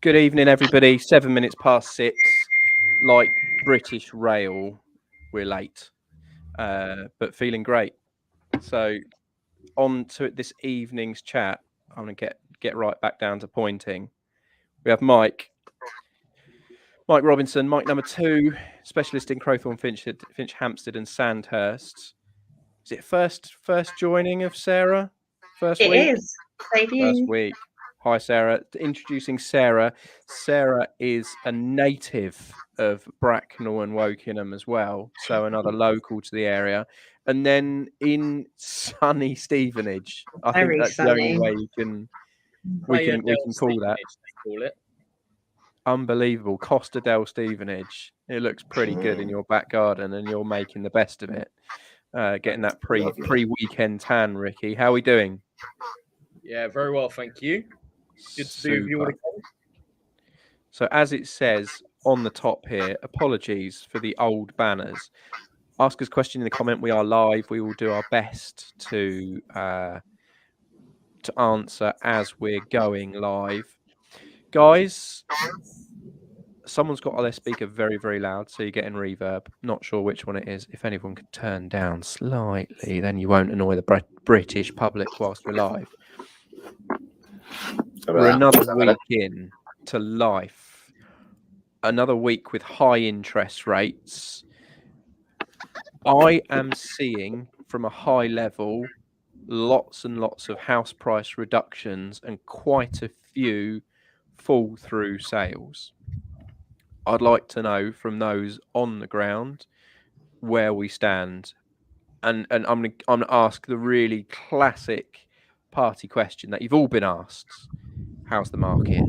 Good evening, everybody. 7 minutes past 6. Like British Rail, we're late, but feeling great. So, on to this evening's chat. I'm going to get right back down to pointing. We have Mike Robinson, Mike number 2, specialist in Crowthorne, Finchampstead, and Sandhurst. Is it first joining of Sarah? First week? It is. First week. Hi, Sarah. Introducing Sarah. Sarah is a native of Bracknell and Wokingham as well, so another local to the area. And then in sunny Stevenage, I think that's the only way we can call that. Call it. Unbelievable. Costa del Stevenage. It looks pretty good in your back garden, and you're making the best of it. Getting that pre-weekend tan, Ricky. How are we doing? Yeah, very well, thank you. Good to be with you all again. So as it says on the top here, apologies for the old banners. Ask us a question in the comment. We are live. We will do our best to answer as we're going live. Guys, someone's got their speaker very, very loud, so you're getting reverb. Not sure which one it is. If anyone could turn down slightly, then you won't annoy the British public whilst we're live. We're another week in to life. Another week with high interest rates. I am seeing from a high level lots and lots of house price reductions and quite a few fall through sales. I'd like to know from those on the ground where we stand. And I'm gonna ask the really classic party question that you've all been asked. How's the market?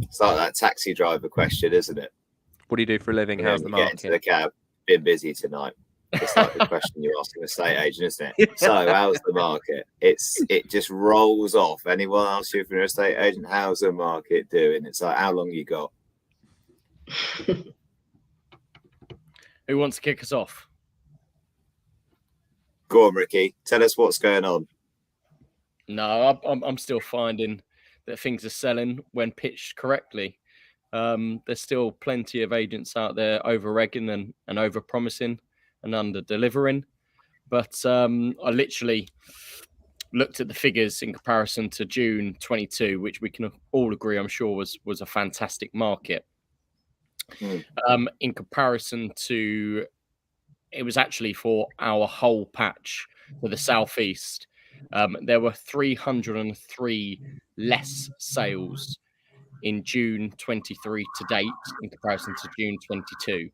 It's like that taxi driver question, isn't it? What do you do for a living? How's the market? Get into the cab. Been busy tonight. It's like the question you ask an estate agent, isn't it? So, how's the market? It just rolls off. Anyone asks you if you're an estate agent, how's the market doing? It's like, how long you got? Who wants to kick us off? Go on, Ricky. Tell us what's going on. No, I'm still finding that things are selling when pitched correctly. There's still plenty of agents out there over-regging and over-promising and under-delivering. But I literally looked at the figures in comparison to June 22, which we can all agree, I'm sure, was a fantastic market. In comparison to, it was actually for our whole patch for the southeast. There were 303 less sales in June 23 to date in comparison to June 22.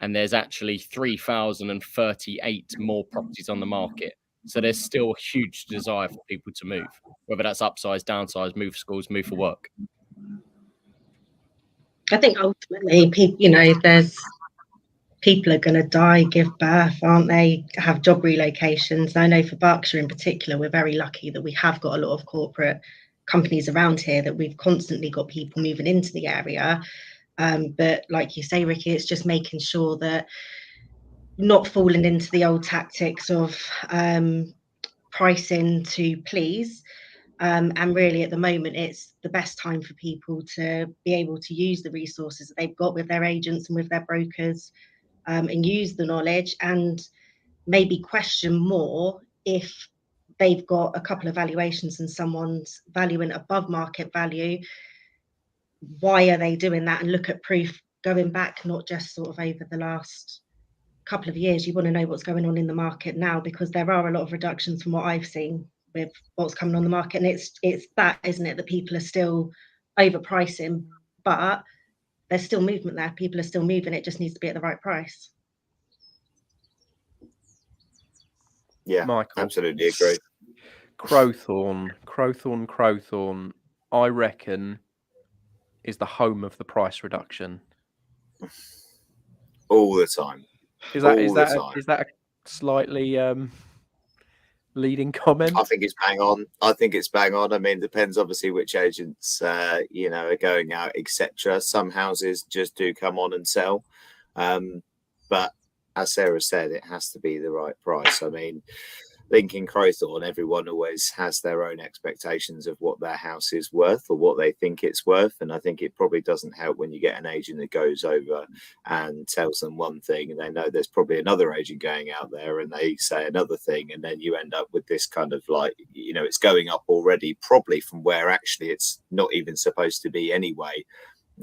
And there's actually 3,038 more properties on the market. So there's still a huge desire for people to move, whether that's upsize, downsize, move for schools, move for work. I think ultimately, there's people are going to die, give birth, aren't they? Have job relocations. I know for Berkshire in particular, we're very lucky that we have got a lot of corporate companies around here, that we've constantly got people moving into the area. But like you say, Ricky, it's just making sure that not falling into the old tactics of pricing to please. And really at the moment, it's the best time for people to be able to use the resources that they've got with their agents and with their brokers, and use the knowledge and maybe question more if they've got a couple of valuations and someone's valuing above market value. Why are they doing that? And look at proof going back, not just sort of over the last couple of years. You want to know what's going on in the market now, because there are a lot of reductions from what I've seen with what's coming on the market. And it's that, isn't it, that people are still overpricing, but there's still movement there. People are still moving. It just needs to be at the right price. Yeah, Michael, absolutely agree. Crowthorne, I reckon, is the home of the price reduction. All the time. Is that a slightly leading comment? I think it's bang on. I mean, it depends obviously which agents are going out, etc. Some houses just do come on and sell, but as Sarah said, it has to be the right price. I mean, think in Crowthorne, everyone always has their own expectations of what their house is worth or what they think it's worth. And I think it probably doesn't help when you get an agent that goes over and tells them one thing, and they know there's probably another agent going out there and they say another thing. And then you end up with this kind of like, you know, it's going up already, probably from where actually it's not even supposed to be anyway.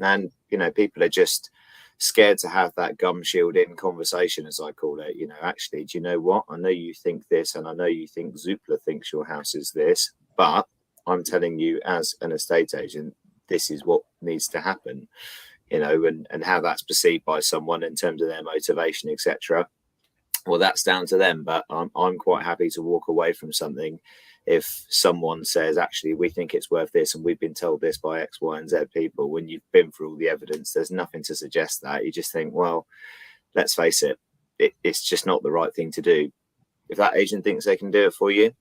And, you know, people are just scared to have that gum shield in conversation, as I call it. You know, actually, do you know what? I know you think this, and I know you think Zoopla thinks your house is this, but I'm telling you as an estate agent, this is what needs to happen, you know, and how that's perceived by someone in terms of their motivation, etc. Well, that's down to them, but I'm quite happy to walk away from something if someone says, actually, we think it's worth this and we've been told this by X, Y, and Z people. When you've been through all the evidence, there's nothing to suggest that. You just think, well, let's face it, it's just not the right thing to do. If that agent thinks they can do it for you,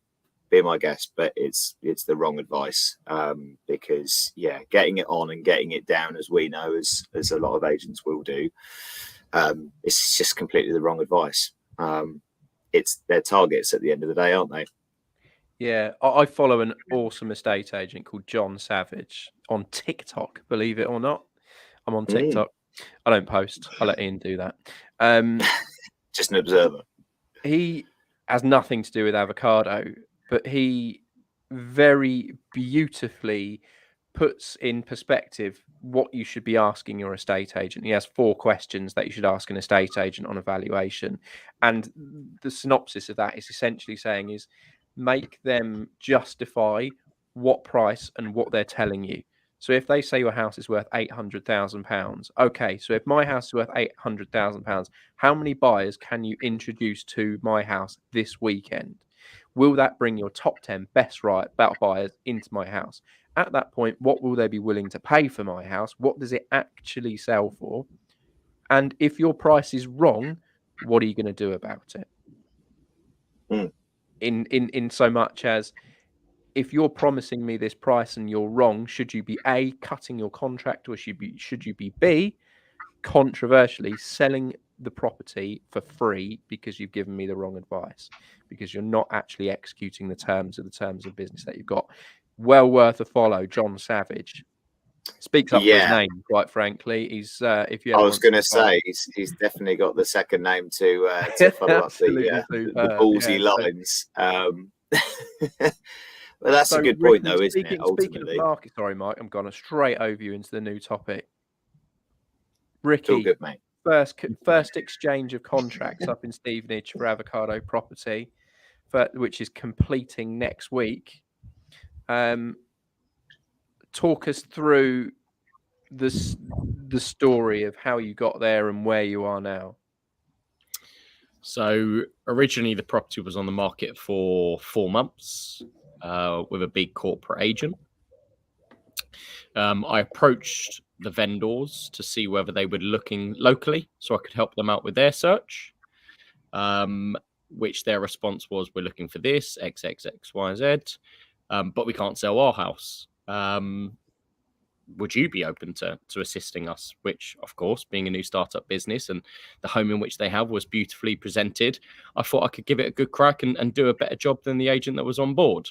be my guest, but it's the wrong advice, because, yeah, getting it on and getting it down, as we know, as a lot of agents will do, it's just completely the wrong advice. It's their targets at the end of the day, aren't they? Yeah, I follow an awesome estate agent called John Savage on TikTok, believe it or not. I'm on TikTok. I don't post. I let Ian do that. Just an observer. He has nothing to do with avocado, but he very beautifully puts in perspective what you should be asking your estate agent. He has 4 questions that you should ask an estate agent on evaluation. And the synopsis of that is essentially saying is, make them justify what price and what they're telling you. So if they say your house is worth £800,000, okay, so if my house is worth £800,000, how many buyers can you introduce to my house this weekend? Will that bring your top 10 best buyers into my house? At that point, what will they be willing to pay for my house? What does it actually sell for? And if your price is wrong, what are you going to do about it? In so much as, if you're promising me this price and you're wrong, should you be A, cutting your contract, or should you be B, controversially selling the property for free because you've given me the wrong advice, because you're not actually executing the terms of business that you've got? Well worth a follow. John Savage speaks up for his name, quite frankly. He's if you I was going to say he's definitely got the second name to follow up the ballsy lines. Well, that's a good point, though, isn't it? Ultimately, speaking of market, sorry, Mike, I'm going to straight over you into the new topic. Ricky, all good, mate. First exchange of contracts up in Stevenage for Avocado Property, which is completing next week. Talk us through the story of how you got there and where you are now. So originally the property was on the market for 4 months with a big corporate agent. I approached the vendors to see whether they were looking locally so I could help them out with their search, which their response was, we're looking for this, X, Y, Z, but we can't sell our house. Would you be open to assisting us? Which, of course, being a new startup business and the home in which they have was beautifully presented, I thought I could give it a good crack and do a better job than the agent that was on board.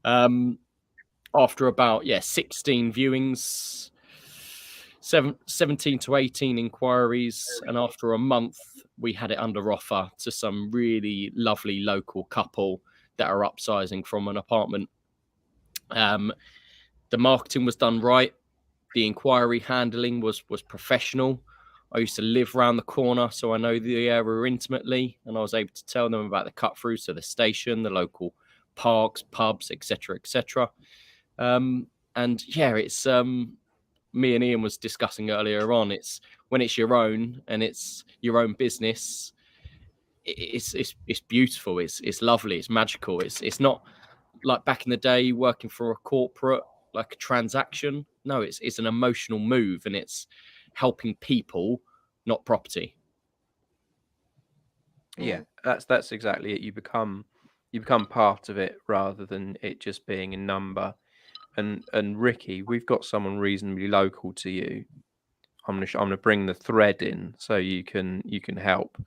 After about 16 viewings, 17 to 18 inquiries, and after a month, we had it under offer to some really lovely local couple that are upsizing from an apartment. The marketing was done right. The inquiry handling was professional. I used to live around the corner, so I know the area intimately, and I was able to tell them about the cut-through, so the station, the local parks, pubs, etc., etc. It's me and Ian was discussing earlier on. It's when it's your own and it's your own business. It's beautiful. It's lovely. It's magical. It's not like back in the day working for a corporate, like a transaction. No, it's an emotional move, and it's helping people, not property. Yeah, that's exactly it. You become part of it rather than it just being a number. And Ricky, we've got someone reasonably local to you. I'm gonna bring the thread in so you can help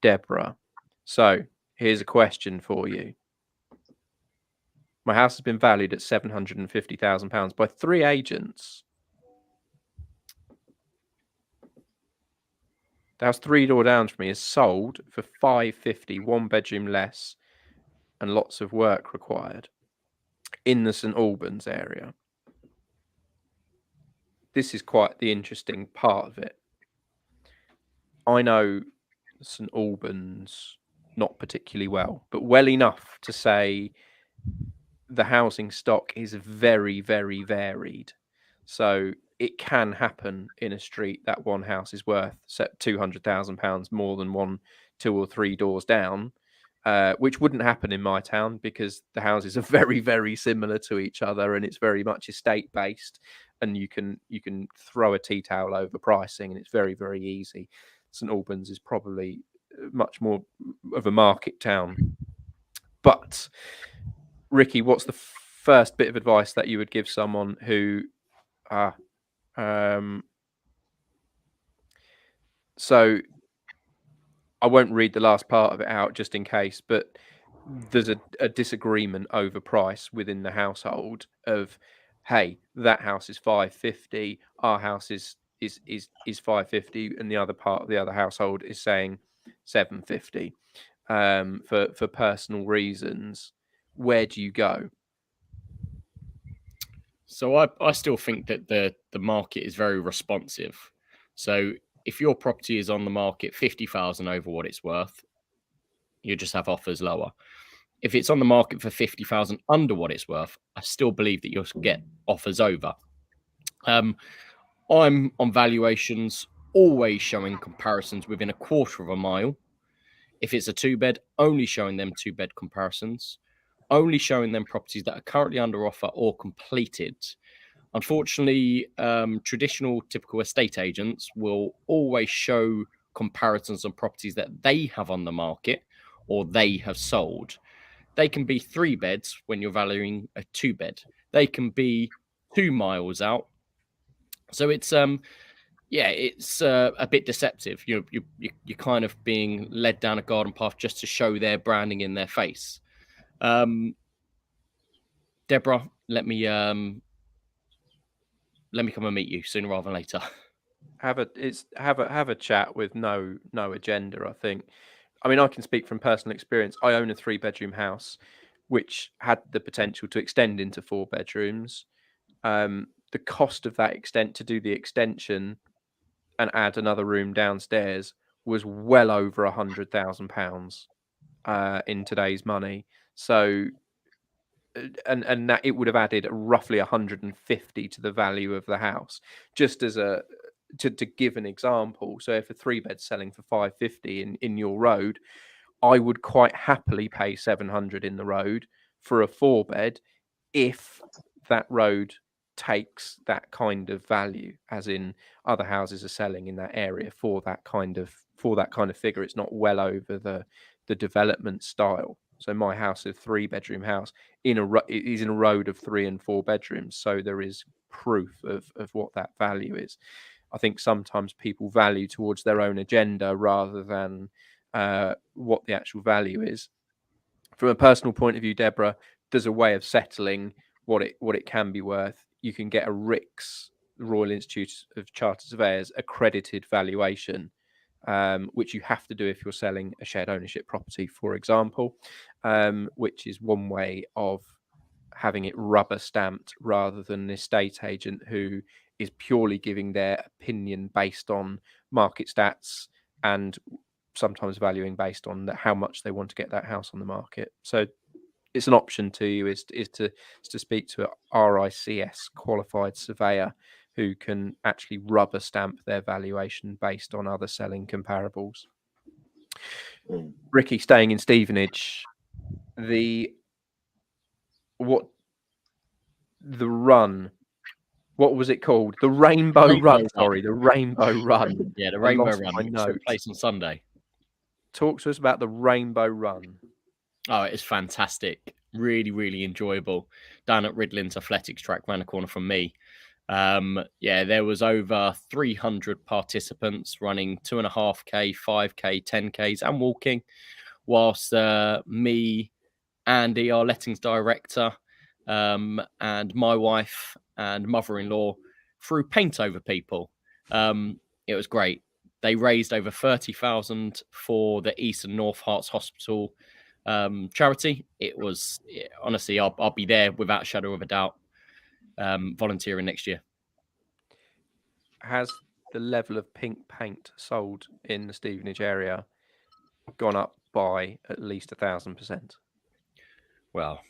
Deborah. So Here's a question for you. My house has been valued at £750,000 by 3 agents. The house 3 door down from me is sold for £550, 1 bedroom less, and lots of work required in the St Albans area. This is quite the interesting part of it. I know St Albans not particularly well, but well enough to say the housing stock is very, very varied. So it can happen in a street that one house is worth £200,000 more than 1, 2 or 3 doors down, which wouldn't happen in my town because the houses are very, very similar to each other, and it's very much estate based, and you can throw a tea towel over pricing, and it's very, very easy. St Albans is probably much more of a market town. But Ricky, what's the first bit of advice that you would give someone who so I won't read the last part of it out just in case, but there's a disagreement over price within the household of, hey, that house is 550, our house is 550, and the other part of the other household is saying 750 for personal reasons. Where do you go? So I still think that the market is very responsive. So if your property is on the market 50,000 over what it's worth, you just have offers lower. If it's on the market for 50,000 under what it's worth, I still believe that you'll get offers over. I'm on valuations always showing comparisons within a quarter of a mile. If it's a 2-bed, only showing them 2-bed comparisons, only showing them properties that are currently under offer or completed. Unfortunately, traditional typical estate agents will always show comparisons on properties that they have on the market or they have sold. They can be 3 beds when you're valuing a 2-bed. They can be 2 miles out. So it's it's a bit deceptive. You're kind of being led down a garden path just to show their branding in their face. Deborah, let me come and meet you sooner rather than later. Have a chat with no agenda, I think. I mean, I can speak from personal experience. I own a 3-bedroom house which had the potential to extend into 4 bedrooms. The cost of that to do the extension and add another room downstairs was well over £100,000 in today's money. So and that it would have added roughly 150 to the value of the house. Just as to give an example, so if a 3-bed's selling for 550 in your road, I would quite happily pay 700 in the road for a 4-bed if that road takes that kind of value, as in other houses are selling in that area for that kind of figure. It's not well over the development style. So my house, a 3-bedroom house, is in a road of 3 and 4 bedrooms. So there is proof of what that value is. I think sometimes people value towards their own agenda rather than what the actual value is. From a personal point of view, Deborah, there's a way of settling what it can be worth. You can get a RICS, Royal Institute of Chartered Surveyors, accredited valuation, which you have to do if you're selling a shared ownership property, for example, which is one way of having it rubber stamped rather than an estate agent who is purely giving their opinion based on market stats and sometimes valuing based on how much they want to get that house on the market. So it's an option to you is to speak to a RICS qualified surveyor who can actually rubber stamp their valuation based on other selling comparables. Ricky, staying in Stevenage, what was it called? The Rainbow Run. Sorry, the Rainbow Run. Yeah, the Rainbow Run. Took place on Sunday. Talk to us about the Rainbow Run. Oh, it's fantastic. Really, really enjoyable. Down at Ridlin's athletics track, round the corner from me. There was over 300 participants running 2.5K, 5K, 10Ks and walking. whilst me, Andy, our lettings director, and my wife and mother-in-law threw paint over people. It was great. They raised over 30,000 for the East and North Herts Hospital charity. Honestly, I'll be there without a shadow of a doubt, volunteering next year. Has the level of pink paint sold in the Stevenage area gone up by at least 1,000%? Well,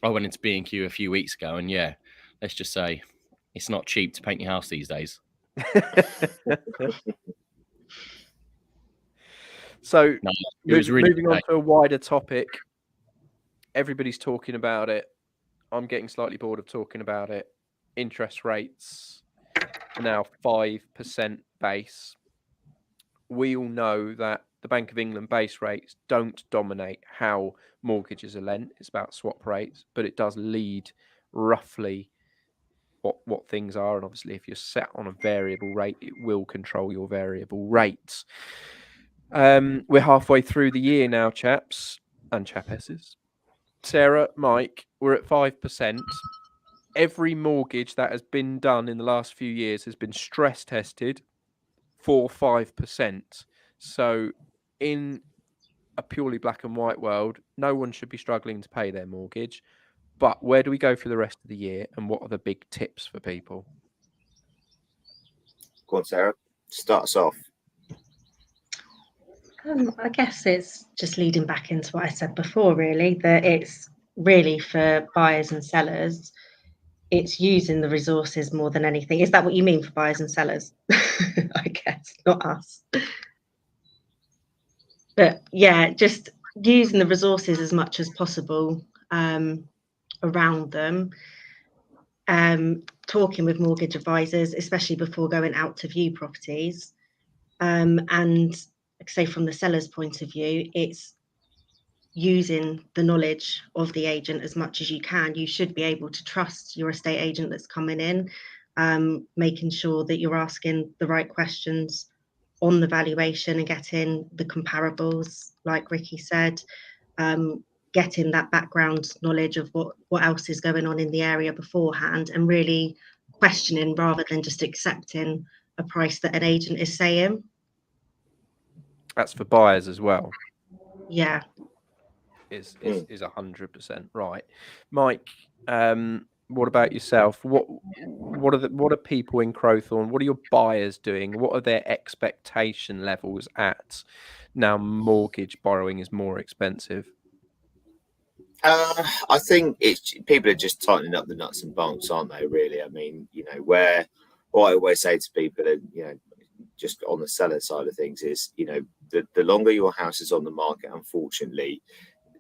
I went into B&Q a few weeks ago, and yeah, let's just say it's not cheap to paint your house these days. So, No, it was really moving on to a wider topic, everybody's talking about it. I'm getting slightly bored of talking about it. Interest rates are now 5% base. We all know that the Bank of England base rates don't dominate how mortgages are lent. It's about swap rates, but it does lead roughly what things are. And obviously, if you're set on a variable rate, it will control your variable rates. We're halfway through the year now, chaps and chapesses. Sarah, Mike, we're at 5%. Every mortgage that has been done in the last few years has been stress tested for 5%. So in a purely black and white world, no one should be struggling to pay their mortgage. But where do we go for the rest of the year, and what are the big tips for people? Go on, Sarah. Start us off. I guess it's just leading back into what I said before, really, that it's really for buyers and sellers. It's using the resources more than anything. Is that what you mean for buyers and sellers? I guess, not us. But yeah, just using the resources as much as possible around them. Talking with mortgage advisors, especially before going out to view properties. And say from the seller's point of view, it's using the knowledge of the agent as much as you can. You should be able to trust your estate agent that's coming in, making sure that you're asking the right questions on the valuation and getting the comparables, like Ricky said, getting that background knowledge of what else is going on in the area beforehand, and really questioning rather than just accepting a price that an agent is saying. That's for buyers as well. Yeah. Is 100% right. Mike, what about yourself? What are people in Crowthorne? What are your buyers doing? What are their expectation levels at now? Mortgage borrowing is more expensive. I think people are just tightening up the nuts and bolts, aren't they? Really, I mean, what I always say to people, just on the seller side of things, is the longer your house is on the market, unfortunately,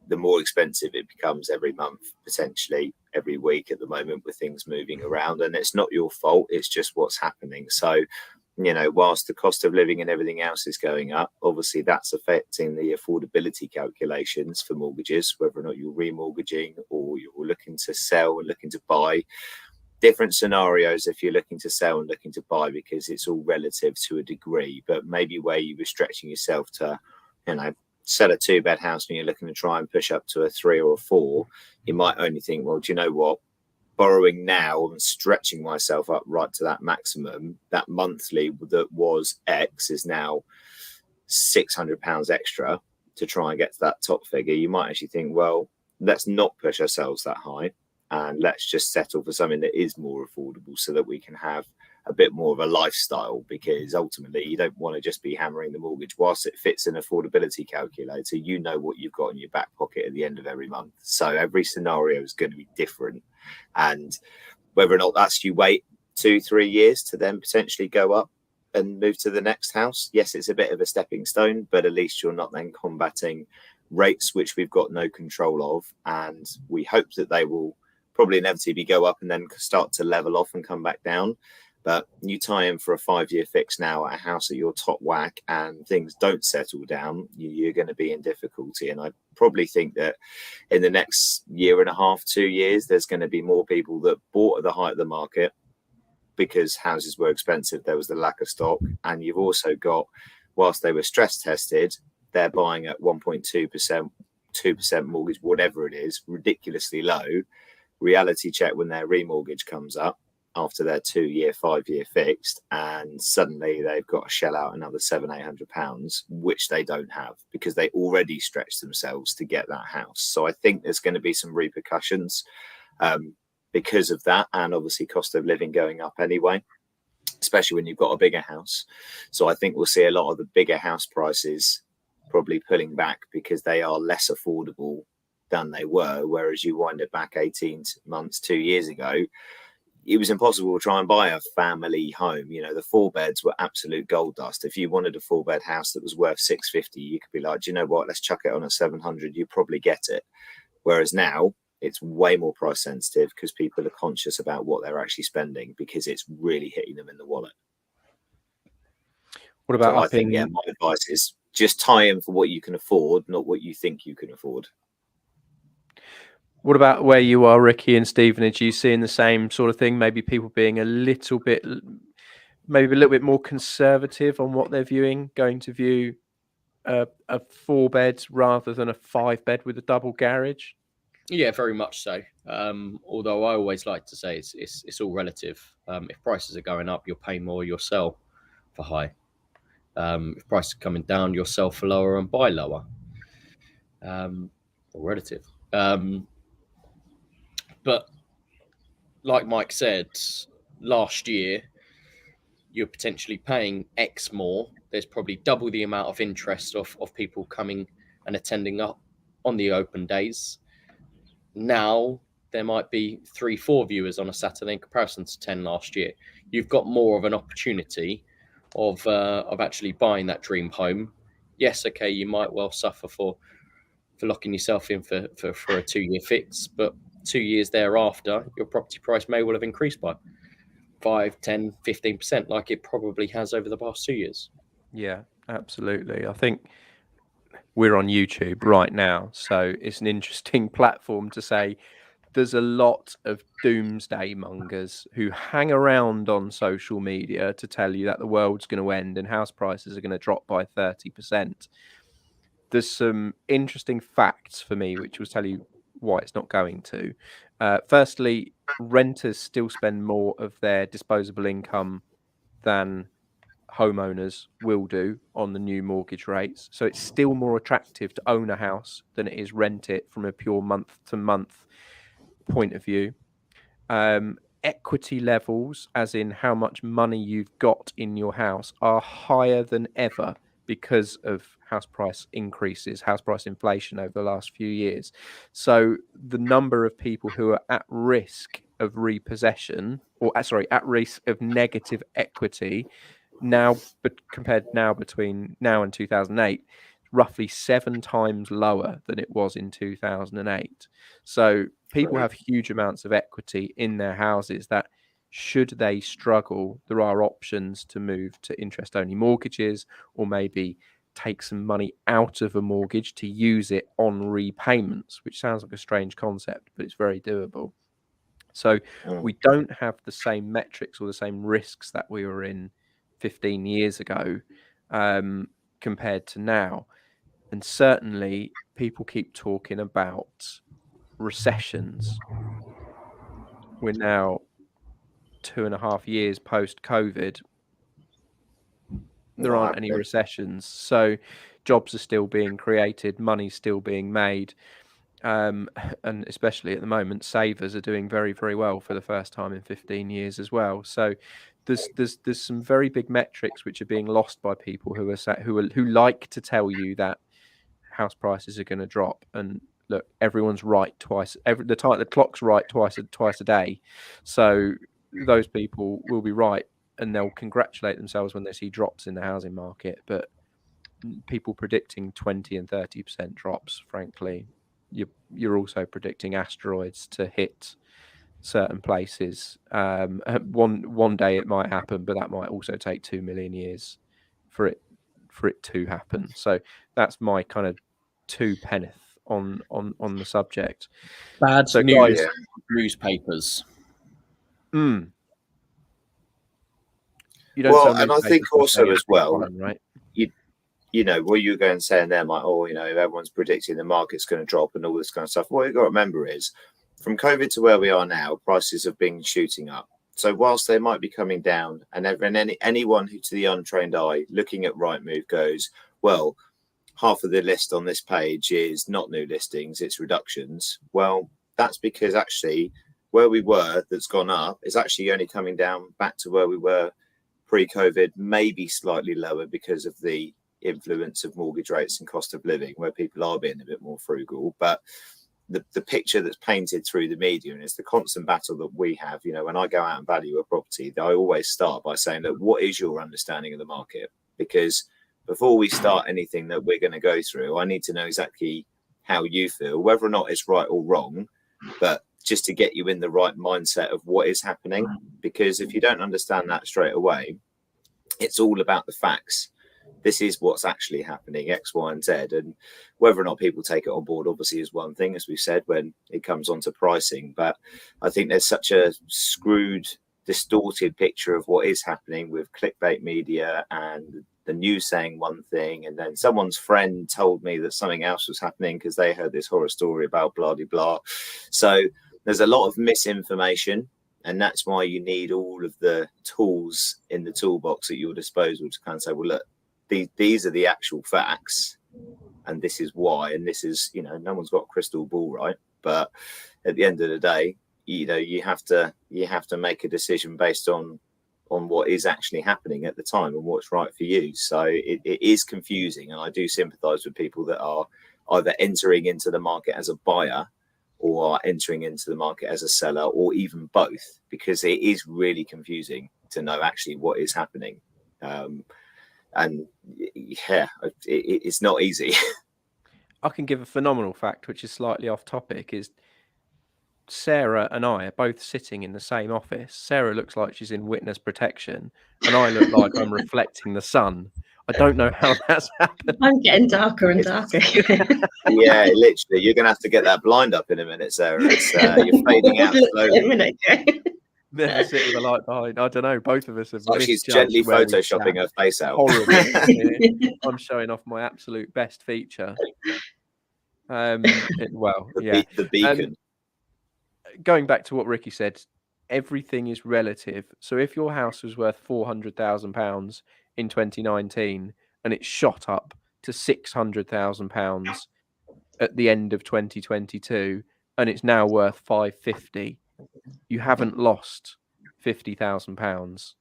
the more expensive it becomes every month, potentially every week at the moment, with things moving around. And it's not your fault, it's just what's happening. So, whilst the cost of living and everything else is going up, obviously that's affecting the affordability calculations for mortgages, whether or not you're remortgaging or you're looking to sell and looking to buy. Different scenarios if you're looking to sell and looking to buy, because it's all relative to a degree. But maybe where you were stretching yourself to, sell a 2-bed house and you're looking to try and push up to a 3 or a 4, you might only think, well, do you know what? Borrowing now and stretching myself up right to that maximum, that monthly that was X is now £600 extra to try and get to that top figure. You might actually think, well, let's not push ourselves that high, and let's just settle for something that is more affordable so that we can have a bit more of a lifestyle, because ultimately you don't want to just be hammering the mortgage. Whilst it fits an affordability calculator, you know what you've got in your back pocket at the end of every month. So every scenario is going to be different. And whether or not that's you wait 2-3 years to then potentially go up and move to the next house, yes, it's a bit of a stepping stone, but at least you're not then combating rates which we've got no control of. And we hope that they will probably inevitably go up and then start to level off and come back down. But you tie in for a 5-year fix now at a house at your top whack and things don't settle down, you're going to be in difficulty. And I probably think that in the next 1.5 to 2 years, there's going to be more people that bought at the height of the market because houses were expensive. There was the lack of stock. And you've also got, whilst they were stress tested, they're buying at 1.2%, 2% mortgage, whatever it is, ridiculously low. Reality check when their remortgage comes up after their 2-year, 5-year fixed, and suddenly they've got to shell out another £700-800, which they don't have because they already stretched themselves to get that house. So I think there's going to be some repercussions because of that, and obviously cost of living going up anyway, especially when you've got a bigger house. So I think we'll see a lot of the bigger house prices probably pulling back because they are less affordable than they were. Whereas you wind it back 18 months, 2 years ago, it was impossible to try and buy a family home. You know, the 4-beds were absolute gold dust. If you wanted a 4-bed house that was worth 650, you could be like, do you know what, let's chuck it on at 700, you probably get it. Whereas now it's way more price sensitive because people are conscious about what they're actually spending because it's really hitting them in the wallet. What about so I think, yeah, my advice is just tie in for what you can afford, not what you think you can afford. What about where you are, Ricky and Stevenage? Are you seeing the same sort of thing? Maybe people being a little bit more conservative on what they're viewing, going to view a 4-bed rather than a 5-bed with a double garage? Yeah, very much so. Although I always like to say it's all relative. If prices are going up, you'll pay more, you'll sell for high. If prices are coming down, you'll sell for lower and buy lower. All relative. But like Mike said, last year, you're potentially paying X more. There's probably double the amount of interest of people coming and attending up on the open days. Now, there might be 3-4 viewers on a Saturday in comparison to 10 last year. You've got more of an opportunity of actually buying that dream home. Yes, okay, you might well suffer for locking yourself in for a 2-year fix, but 2 years thereafter, your property price may well have increased by 5, 10, 15%, like it probably has over the past 2 years. Yeah, absolutely. I think we're on YouTube right now, so it's an interesting platform to say there's a lot of doomsday mongers who hang around on social media to tell you that the world's going to end and house prices are going to drop by 30%. There's some interesting facts for me, which will tell you why it's not going to. Firstly, renters still spend more of their disposable income than homeowners will do on the new mortgage rates. So it's still more attractive to own a house than it is rent it from a pure month-to-month point of view. Equity levels, as in how much money you've got in your house, are higher than ever because of house price increases, house price inflation over the last few years. So the number of people who are at risk of repossession, or at risk of negative equity now, but compared now between now and 2008, roughly 7 times lower than it was in 2008. So people have huge amounts of equity in their houses that, should they struggle, there are options to move to interest-only mortgages, or maybe take some money out of a mortgage to use it on repayments, which sounds like a strange concept, but it's very doable. So we don't have the same metrics or the same risks that we were in 15 years ago compared to now. And certainly people keep talking about recessions. We're now 2.5 years post-COVID. There aren't any recessions. So jobs are still being created, money's still being made. And especially at the moment, savers are doing very, very well for the first time in 15 years as well. So there's some very big metrics which are being lost by people who like to tell you that house prices are going to drop. And look, everyone's right twice. The clock's right twice a day. So those people will be right, and they'll congratulate themselves when they see drops in the housing market. But people predicting 20 and 30% drops, frankly, you're also predicting asteroids to hit certain places. One day it might happen, but that might also take 2 million years for it to happen. So that's my kind of 2 penneth on the subject. Bad so news, guys, newspapers. You don't well, sell and I newspapers think also as well, right? you know, what you're going saying there, like, oh, you know, everyone's predicting the market's going to drop and all this kind of stuff. What you've got to remember is, from COVID to where we are now, prices have been shooting up. So whilst they might be coming down, and anyone who, to the untrained eye, looking at Rightmove goes, well, half of the list on this page is not new listings, it's reductions. Well, that's because actually where we were that's gone up is actually only coming down back to where we were pre-COVID, maybe slightly lower because of the influence of mortgage rates and cost of living, where people are being a bit more frugal. But the picture that's painted through the media, and it's the constant battle that we have, you know, when I go out and value a property, I always start by saying, look, what is your understanding of the market? Because before we start anything that we're going to go through, I need to know exactly how you feel, whether or not it's right or wrong, but just to get you in the right mindset of what is happening. Because if you don't understand that straight away, it's all about the facts. This is what's actually happening, X, Y, and Z. And whether or not people take it on board, obviously, is one thing, as we've said, when it comes onto pricing. But I think there's such a screwed, distorted picture of what is happening with clickbait media and the news saying one thing, and then someone's friend told me that something else was happening because they heard this horror story about blah, blah, blah. So there's a lot of misinformation. And that's why you need all of the tools in the toolbox at your disposal to kind of say, well, look, these are the actual facts, and this is why, and this is, you know, no one's got a crystal ball, right? But at the end of the day, you know, you have to make a decision based on what is actually happening at the time and what's right for you. So it is confusing, and I do sympathise with people that are either entering into the market as a buyer or are entering into the market as a seller, or even both, because it is really confusing to know actually what is happening. And yeah, it's not easy. I can give a phenomenal fact, which is slightly off topic, is Sarah and I are both sitting in the same office. Sarah looks like she's in witness protection, and I look like I'm reflecting the sun. I don't know how that's happened. I'm getting darker and darker. Yeah, literally. You're going to have to get that blind up in a minute, Sarah. It's, you're fading out slowly. Never sit with a light behind. I don't know. Both of us have. Like she's gently photoshopping her face out. Horrible. I'm showing off my absolute best feature. The beacon. Going back to what Ricky said, everything is relative. So if your house was worth £400,000 in 2019 and it shot up to £600,000 at the end of 2022 and it's now worth £550,000, you haven't lost £50,000.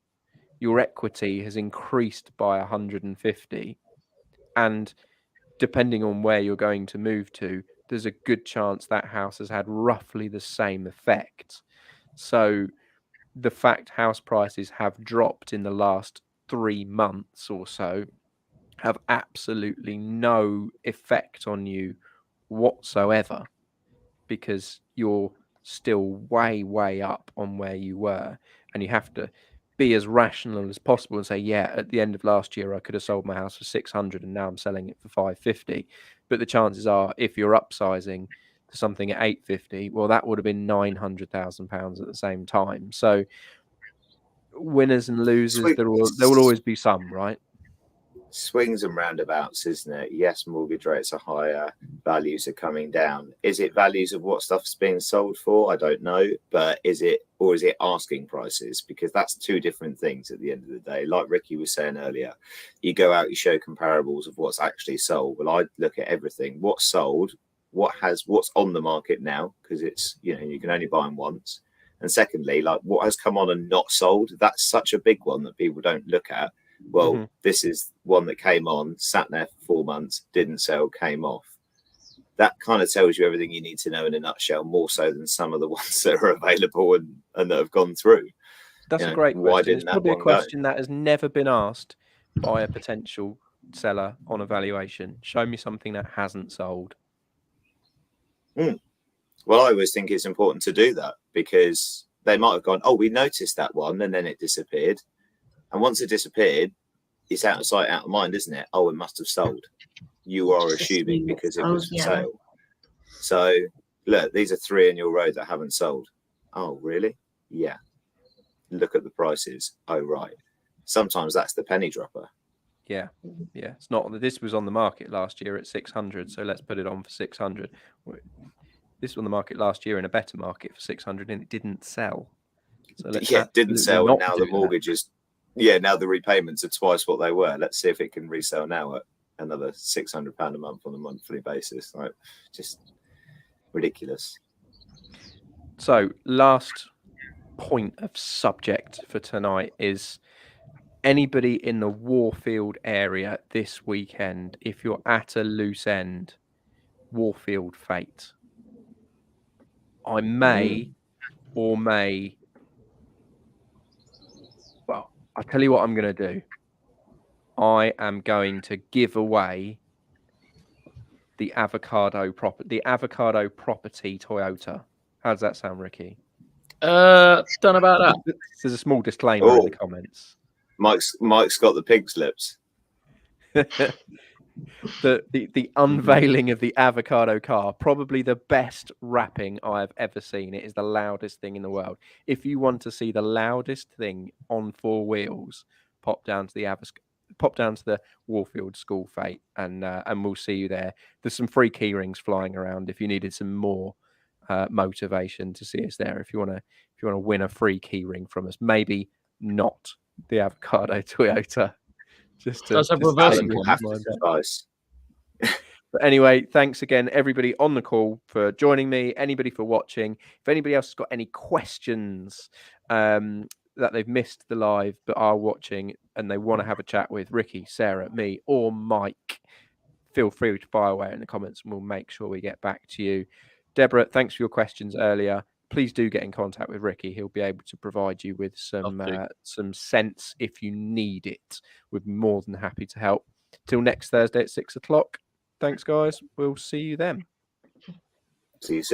Your equity has increased by 150, and depending on where you're going to move to, there's a good chance that house has had roughly the same effect. So the fact house prices have dropped in the last 3 months or so have absolutely no effect on you whatsoever, because you're still way up on where you were, and you have to be as rational as possible and say, yeah, at the end of last year I could have sold my house for 600 and now I'm selling it for 550. But the chances are, if you're upsizing to something at 850, well, that would have been £900,000 at the same time. So winners and losers, there will always be some, right? Swings and roundabouts, isn't it? Yes, mortgage rates are higher, values are coming down. Is it values of what stuff's being sold for? I don't know. But is it asking prices? Because that's two different things at the end of the day. Like Ricky was saying earlier, you go out, you show comparables of what's actually sold. Well, I look at everything. What's sold, what's on the market now, because it's, you know, you can only buy them once. And secondly, like what has come on and not sold. That's such a big one that people don't look at. Well, This is one that came on, sat there for 4 months, didn't sell, came off. That kind of tells you everything you need to know in a nutshell, more so than some of the ones that are available and that have gone through. That's a great question. It's probably a question that has never been asked by a potential seller on evaluation. Show me something that hasn't sold. Well, I always think it's important to do that, because they might have gone, oh, we noticed that one, and then it disappeared. And once it disappeared, it's out of sight, out of mind, isn't it? Oh, it must have sold. You are assuming because it was for sale. So, look, these are 3 in your row that haven't sold. Oh, really? Yeah. Look at the prices. Oh, right. Sometimes that's the penny dropper. Yeah. It's not. This was on the market last year at 600, so let's put it on for 600. This was on the market last year in a better market for 600, and it didn't sell. So didn't sell, and now the mortgage is. Yeah, now the repayments are twice what they were. Let's see if it can resell now at another £600 a month on a monthly basis. Like, just ridiculous. So, last point of subject for tonight is anybody in the Warfield area this weekend, if you're at a loose end, Warfield Fete. I may or may. Well, I'll tell you what I'm going to do. I am going to give away the Avocado Property Toyota. How does that sound, Ricky? Done about that. There's a small disclaimer in the comments. Mike's got the pig's lips. The unveiling of the avocado car, probably the best wrapping I've ever seen. It is the loudest thing in the world. If you want to see the loudest thing on four wheels, pop down to the Warfield School Fete, and we'll see you there. There's some free key rings flying around if you needed some more motivation to see us there. If you want to win a free key ring from us, maybe not the Avocado Toyota. Does have reversing advice. But anyway, thanks again, everybody on the call for joining me. Anybody for watching. If anybody else has got any questions that they've missed the live but are watching and they want to have a chat with Ricky, Sarah, me, or Mike, feel free to fire away in the comments and we'll make sure we get back to you. Deborah, thanks for your questions earlier. Please do get in contact with Ricky. He'll be able to provide you with some sense if you need it. We're more than happy to help. Till next Thursday at 6 o'clock. Thanks, guys. We'll see you then. See you soon.